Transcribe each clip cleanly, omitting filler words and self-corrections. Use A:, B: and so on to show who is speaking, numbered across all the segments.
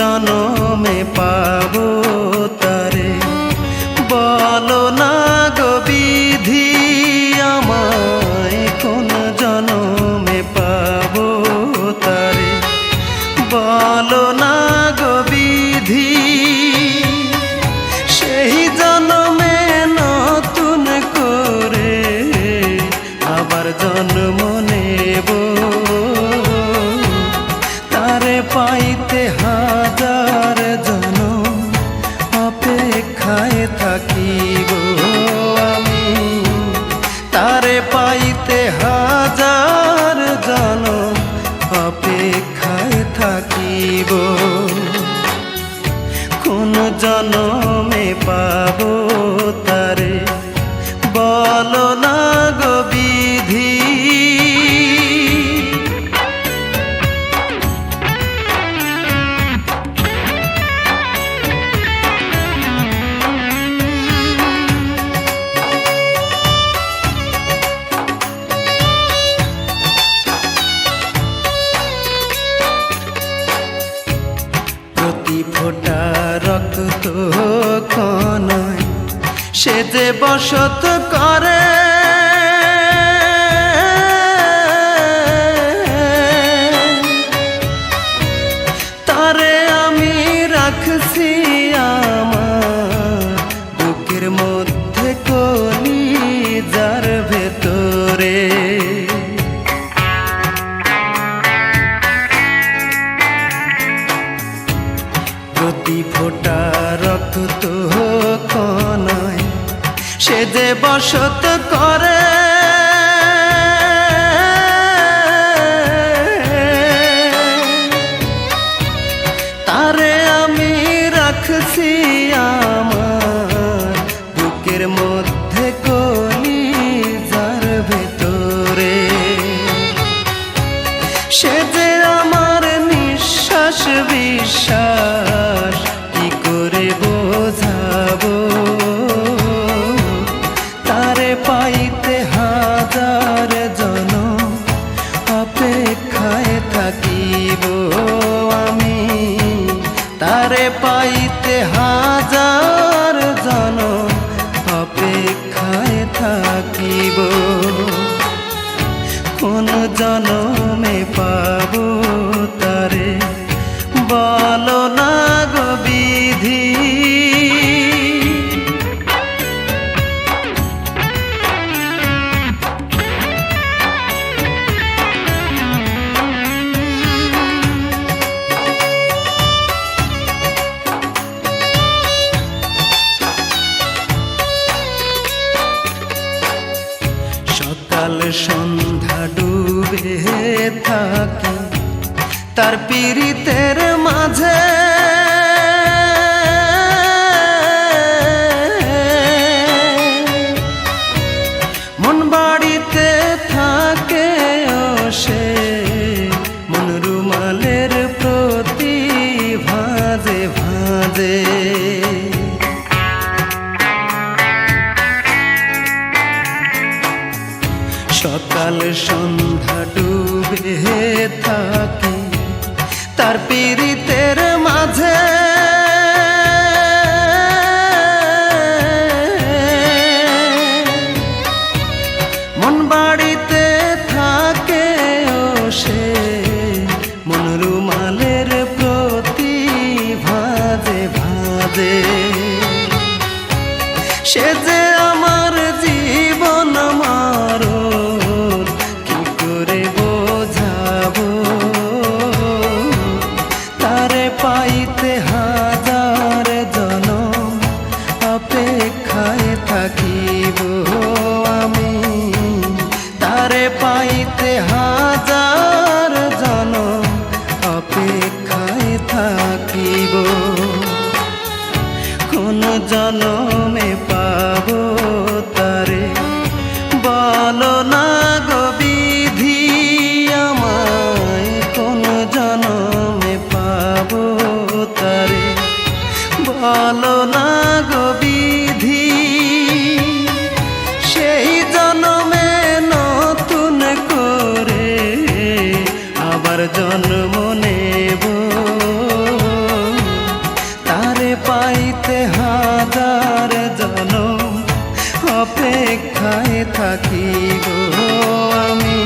A: জনমে পাবো তারে বলো না গো বিধি আমায় কোন জনমে পাবো তারে বলো না গো বিধি সেই জনমে নতুন করে আবার জন্ম নেব তারে পাইতে হাজার জনম অপেক্ষায় থাকিব আমি তারে পাইতে হাজার জনম অপেক্ষায় থাকিব কোন জনমে পাবো তারে বলো না গো বিধি প্রতি ফোঁটা রক্ত কণায় সে যে বসত করে তারে আমি রাখছি আমার বুকের মধ্যে কলিজার ভেতরে প্রতি ফোঁটা রক্ত কণায় সে যে বসত করে তারে আমি রাখছি আমার বুকের মধ্যে কলিজার ভেতরে সে যে আমার নিঃশ্বাস বিশ্বাস কি করে বোঝাবো তারে পাইতে হাজার জনম অপেক্ষায় থাকিব আমি তারে পাইতে হাজার জনম অপেক্ষায় থাকিব কোন জনমে পাবো তারে বলো না গো বিধি সকাল সন্ধ্যা ডুবে থাকি তার পীড়িতের মাঝে মন বাড়িতে থাকে ও সে মন রুমালের প্রতি ভাঁজে ভাঁজে সকাল সন্ধ্যা ডুবে থাকি তার পীড়িতের মাঝে মন বাড়িতে থাকে ও সে মন রুমালের প্রতি ভাঁজে ভাঁজে সে যে আমার জীবন মারো কি করে বোঝাবো অপেক্ষায় থাকিব আমি,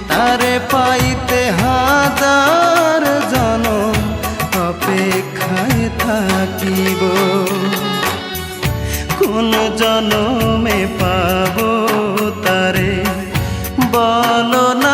A: তারে পাইতে হাজার জনম অপেক্ষায় থাকিব। কোন জনমে পাবো তারে বলো না।